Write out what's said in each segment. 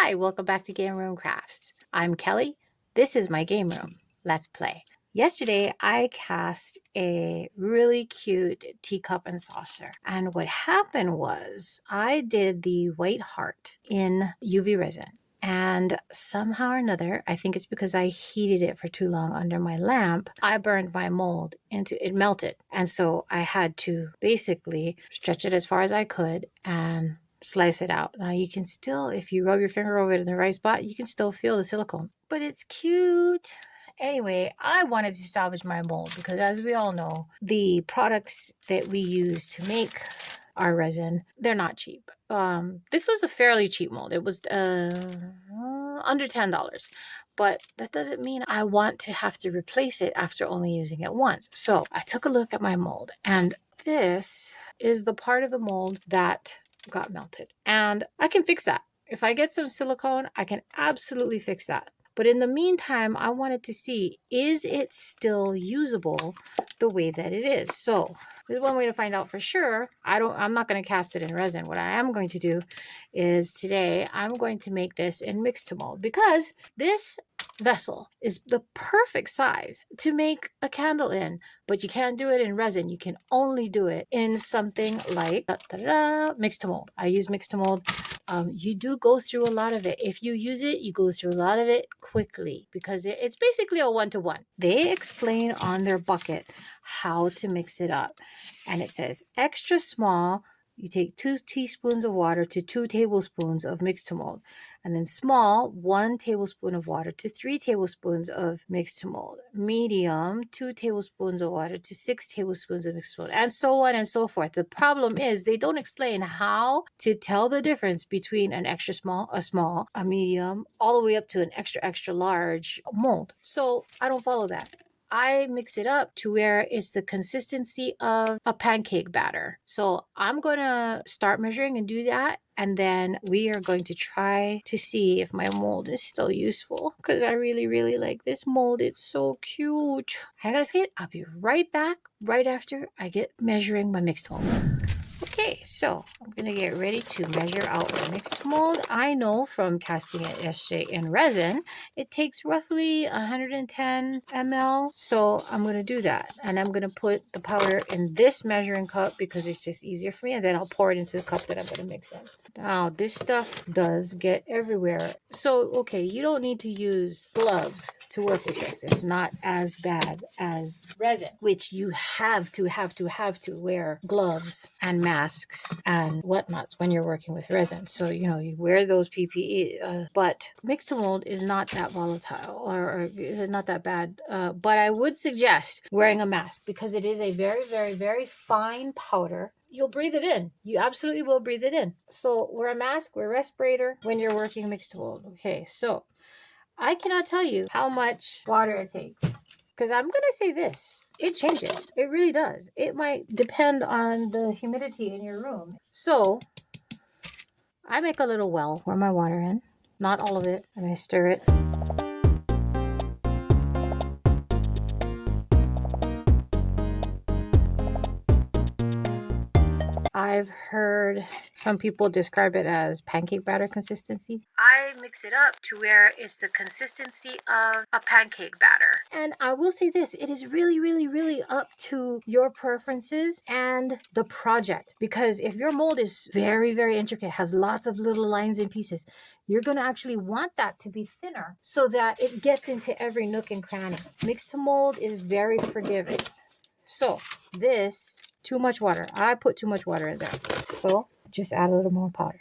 Hi, welcome back to Game Room Crafts. I'm Kelly. This is my game room. Let's play. Yesterday, I cast a really cute teacup and saucer. And what happened was I did the white heart in UV resin. And somehow or another, I think it's because I heated it for too long under my lamp, I burned my mold into it melted. And so I had to basically stretch it as far as I could and slice it out. Now you can still, if you rub your finger over it in the right spot, you can still feel the silicone, but it's cute. Anyway, I wanted to salvage my mold because, as we all know, the products that we use to make our resin, they're not cheap. This was a fairly cheap mold. It was under $10, but that doesn't mean I want to have to replace it after only using it once. So I took a look at my mold, and this is the part of the mold that got melted, and I can fix that. If I get some silicone, I can absolutely fix that. But in the meantime, I wanted to see, is it still usable the way that it is? So there's one way to find out for sure. I'm not going to cast it in resin. What I am going to do is today I'm going to make this in Mix2Mold, because this vessel is the perfect size to make a candle in, but you can't do it in resin. You can only do it in something like Mix2Mold. I use Mix2Mold. You do go through a lot of it. If you use it, you go through a lot of it quickly, because it's basically a one-to-one. They explain on their bucket how to mix it up, and it says extra small. You take 2 teaspoons of water to 2 tablespoons of Mix2Mold. And then small, 1 tablespoon of water to 3 tablespoons of Mix2Mold. Medium, 2 tablespoons of water to 6 tablespoons of Mix2Mold. And so on and so forth. The problem is they don't explain how to tell the difference between an extra small, a medium, all the way up to an extra, extra large mold. So I don't follow that. I mix it up to where it's the consistency of a pancake batter. So I'm going to start measuring and do that. And then we are going to try to see if my mold is still useful, because I really, really like this mold. It's so cute. I gotta say it. I'll be right back right after I get measuring my mixed mold. Okay, so I'm going to get ready to measure out my mixed mold. I know from casting it yesterday in resin, it takes roughly 110 ml. So I'm going to do that. And I'm going to put the powder in this measuring cup because it's just easier for me. And then I'll pour it into the cup that I'm going to mix in. Now, this stuff does get everywhere. So, okay, you don't need to use gloves to work with this. It's not as bad as resin, which you have to wear gloves and masks and whatnots when you're working with resin. So, you wear those PPE, but Mix2Mold is not that volatile or is not that bad. But I would suggest wearing a mask, because it is a very, very, very fine powder. You'll breathe it in. You absolutely will breathe it in. So wear a mask, wear a respirator when you're working Mix2Mold. Okay, so I cannot tell you how much water it takes, because I'm going to say this. It changes. It really does. It might depend on the humidity in your room. So I make a little well, pour my water in. Not all of it. And I stir it. I've heard some people describe it as pancake batter consistency. I mix it up to where it's the consistency of a pancake batter. And I will say this, it is really, really, really up to your preferences and the project. Because if your mold is very, very intricate, has lots of little lines and pieces, you're going to actually want that to be thinner so that it gets into every nook and cranny. Mix2Mold is very forgiving. So this, too much water. I put too much water in there. So just add a little more powder.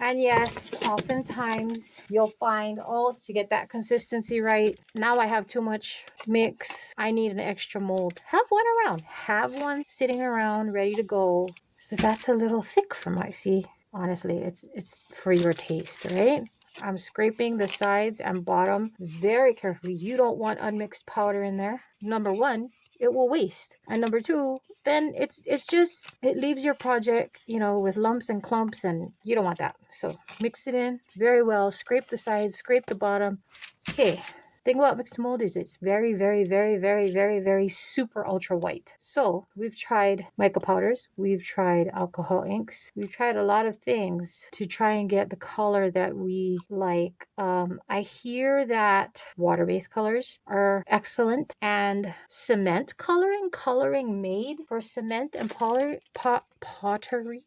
And yes, oftentimes you'll find, to get that consistency right, now I have too much mix. I need an extra mold. Have one around. Have one sitting around ready to go. So that's a little thick for my, see, honestly, it's for your taste, right? I'm scraping the sides and bottom very carefully. You don't want unmixed powder in there. Number one, it will waste. And number two, then it leaves your project, with lumps and clumps, and you don't want that. So mix it in very well, scrape the sides, scrape the bottom. Okay, Thing about mixed mold is it's very, very, very, very, very, very super ultra white. So we've tried mica powders, we've tried alcohol inks, we've tried a lot of things to try and get the color that we like. I hear that water-based colors are excellent, and cement coloring made for cement and pottery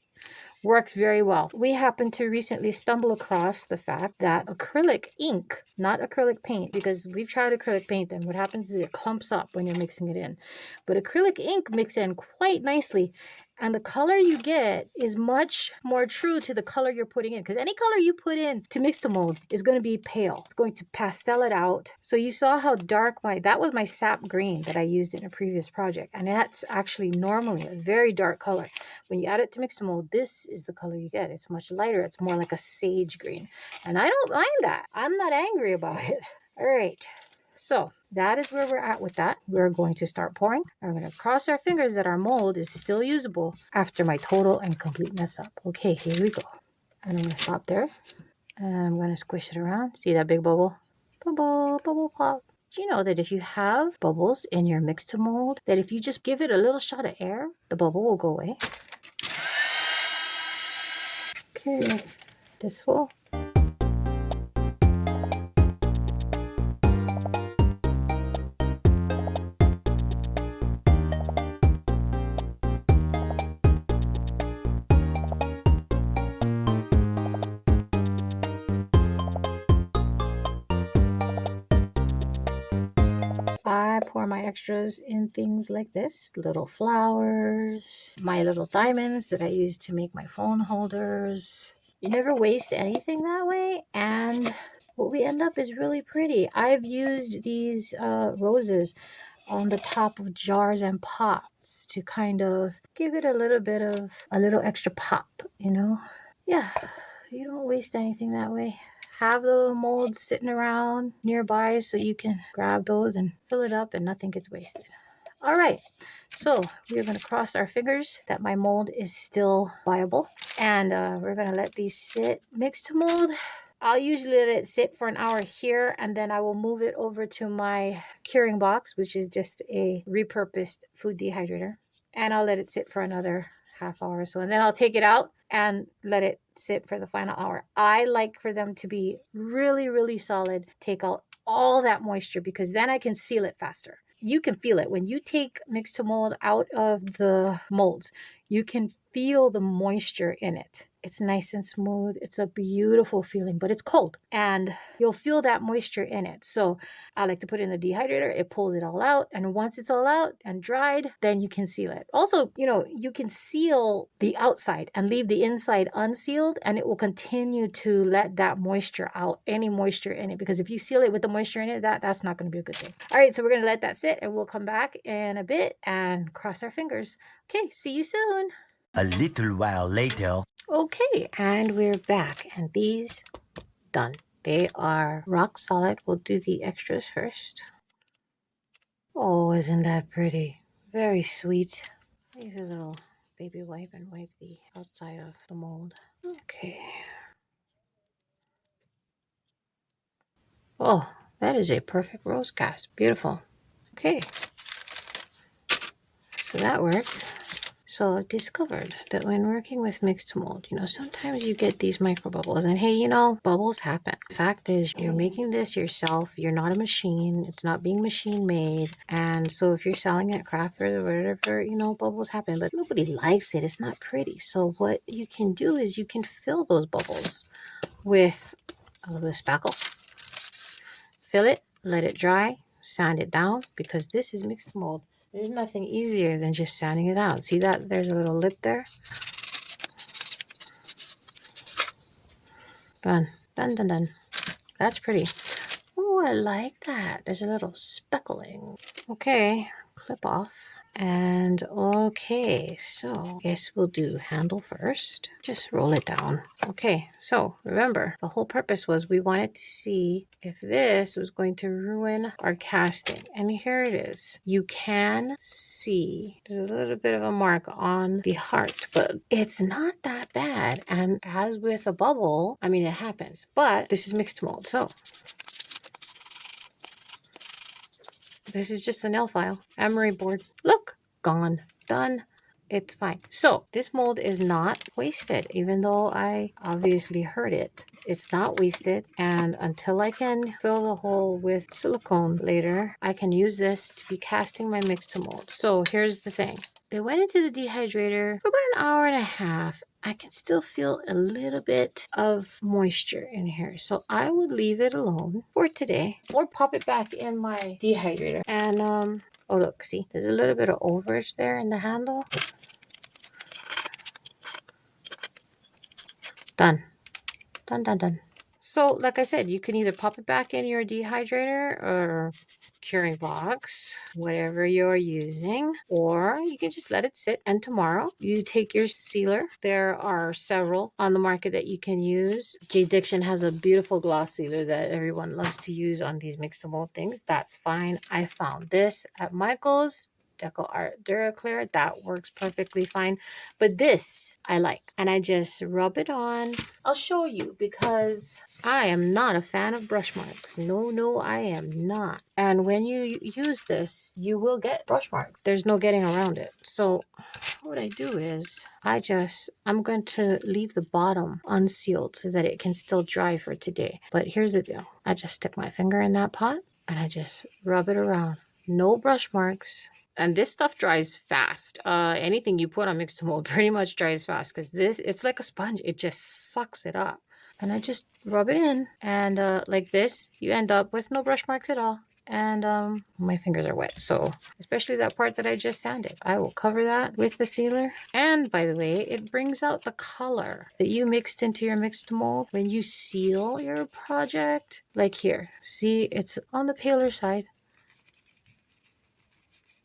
works very well. We happened to recently stumble across the fact that acrylic ink, not acrylic paint, because we've tried acrylic paint and what happens is it clumps up when you're mixing it in. But acrylic ink mixes in quite nicely. And the color you get is much more true to the color you're putting in. Because any color you put in to Mix2Mold is going to be pale. It's going to pastel it out. So you saw how dark that was my sap green that I used in a previous project. And that's actually normally a very dark color. When you add it to Mix2Mold, this is the color you get. It's much lighter. It's more like a sage green. And I don't mind that. I'm not angry about it. All right. So that is where we're at with that. We're going to start pouring. I'm going to cross our fingers that our mold is still usable after my total and complete mess up. Okay, here we go. And I'm going to stop there. And I'm going to squish it around. See that big bubble? Bubble, bubble pop. Do you know that if you have bubbles in your Mix2Mold, that if you just give it a little shot of air, the bubble will go away? Okay, this will. I pour my extras in things like this, little flowers, my little diamonds that I use to make my phone holders. You never waste anything that way, and what we end up is really pretty. I've used these roses on the top of jars and pots to kind of give it a little extra pop, you know? Yeah, you don't waste anything that way. Have the molds sitting around nearby so you can grab those and fill it up and nothing gets wasted. All right, so we're going to cross our fingers that my mold is still viable, and we're going to let these sit. Mix2Mold, I'll usually let it sit for an hour here, and then I will move it over to my curing box, which is just a repurposed food dehydrator, and I'll let it sit for another half hour or so, and then I'll take it out and let it sit for the final hour. I like for them to be really, really solid. Take out all that moisture because then I can seal it faster. You can feel it. When you take Mix2Mold out of the molds, you can feel the moisture in it. It's nice and smooth. It's a beautiful feeling, but it's cold and you'll feel that moisture in it. So I like to put it in the dehydrator. It pulls it all out. And once it's all out and dried, then you can seal it. Also, you know, you can seal the outside and leave the inside unsealed and it will continue to let that moisture out, any moisture in it. Because if you seal it with the moisture in it, that's not going to be a good thing. All right, so we're going to let that sit and we'll come back in a bit and cross our fingers. Okay, see you soon. A little while later. Okay, and we're back, and these done. They are rock solid. We'll do the extras first. Oh, isn't that pretty? Very sweet. Use a little baby wipe and wipe the outside of the mold. Okay. Oh, that is a perfect rose cast. Beautiful. Okay. So that worked. So I discovered that when working with Mix2Mold, you know, sometimes you get these micro bubbles and hey, you know, bubbles happen. The fact is you're making this yourself. You're not a machine. It's not being machine made. And so if you're selling at craft fair or whatever, you know, bubbles happen, but nobody likes it. It's not pretty. So what you can do is you can fill those bubbles with a little spackle. Fill it, let it dry, sand it down because this is Mix2Mold. There's nothing easier than just sanding it out. See that? There's a little lip there. Done. Done, done, done. That's pretty. Oh, I like that. There's a little speckling. Okay, clip off. And okay, so I guess we'll do handle first. Just roll it down. Okay, so remember, the whole purpose was we wanted to see if this was going to ruin our casting. And here it is. You can see there's a little bit of a mark on the heart, but it's not that bad. And as with a bubble, I mean, it happens, but this is Mix2Mold. So This is just a nail file. Emery board. Look, gone. Done. It's fine. So this mold is not wasted, even though I obviously heard it. It's not wasted. And until I can fill the hole with silicone later, I can use this to be casting my Mix2Mold. So here's the thing. They went into the dehydrator for about an hour and a half. I can still feel a little bit of moisture in here. So I would leave it alone for today or pop it back in my dehydrator. And oh look, see, there's a little bit of overage there in the handle. Done. Done, done, done. So, like I said, you can either pop it back in your dehydrator or curing box, whatever you're using, or you can just let it sit. And tomorrow you take your sealer. There are several on the market that you can use. J. Diction has a beautiful gloss sealer that everyone loves to use on these Mix2Mold things. That's fine. I found this at Michael's. Deco Art Duraclear. That works perfectly fine. But this I like. And I just rub it on. I'll show you because I am not a fan of brush marks. No, I am not. And when you use this, you will get brush marks. There's no getting around it. So what I do is I'm going to leave the bottom unsealed so that it can still dry for today. But here's the deal. I just stick my finger in that pot and I just rub it around. No brush marks. And this stuff dries fast. Anything you put on Mix2Mold pretty much dries fast because it's like a sponge. It just sucks it up. And I just rub it in. And like this, you end up with no brush marks at all. And my fingers are wet. So especially that part that I just sanded. I will cover that with the sealer. And by the way, it brings out the color that you mixed into your Mix2Mold when you seal your project. Like here. See, it's on the paler side.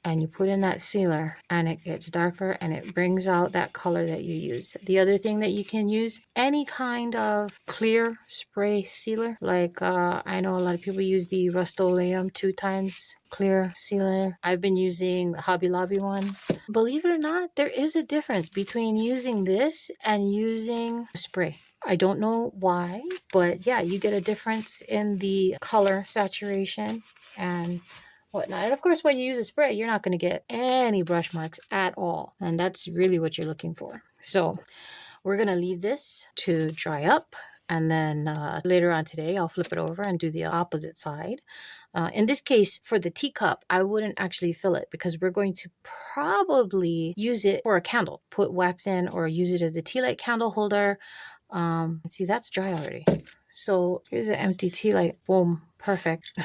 And you put in that sealer and it gets darker and it brings out that color that you use. The other thing that you can use, any kind of clear spray sealer. Like I know a lot of people use the Rust-Oleum 2 times clear sealer. I've been using the Hobby Lobby one. Believe it or not, there is a difference between using this and using spray. I don't know why, but yeah, you get a difference in the color saturation and whatnot. And of course, when you use a spray, you're not going to get any brush marks at all. And that's really what you're looking for. So we're going to leave this to dry up. And then later on today, I'll flip it over and do the opposite side. In this case, for the teacup, I wouldn't actually fill it because we're going to probably use it for a candle. Put wax in or use it as a tea light candle holder. See, that's dry already. So here's an empty tea light. Boom. Perfect.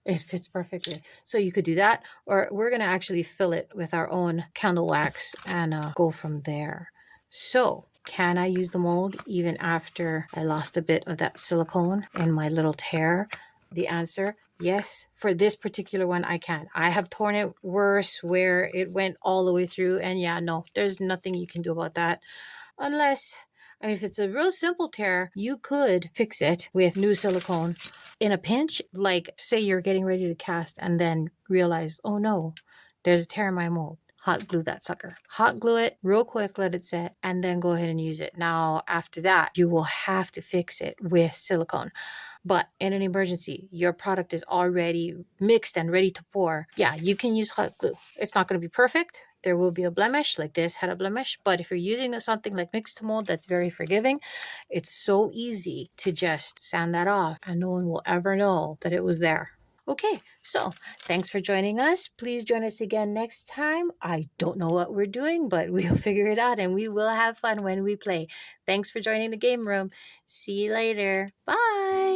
It fits perfectly. So you could do that, or we're going to actually fill it with our own candle wax and go from there. So can I use the mold even after I lost a bit of that silicone in my little tear? The answer, yes. For this particular one, I can. I have torn it worse where it went all the way through. And yeah, no, there's nothing you can do about that. Unless, I mean, if it's a real simple tear, you could fix it with new silicone in a pinch. Like say you're getting ready to cast and then realize, oh no, there's a tear in my mold. Hot glue that sucker. Hot glue it real quick, let it set, and then go ahead and use it. Now, after that, you will have to fix it with silicone. But in an emergency, your product is already mixed and ready to pour. Yeah, you can use hot glue. It's not going to be perfect. There will be a blemish, like this had a blemish. But if you're using something like Mix2Mold that's very forgiving, it's so easy to just sand that off and no one will ever know that it was there. Okay, so thanks for joining us. Please join us again next time. I don't know what we're doing, but we'll figure it out and we will have fun when we play. Thanks for joining the game room. See you later. Bye.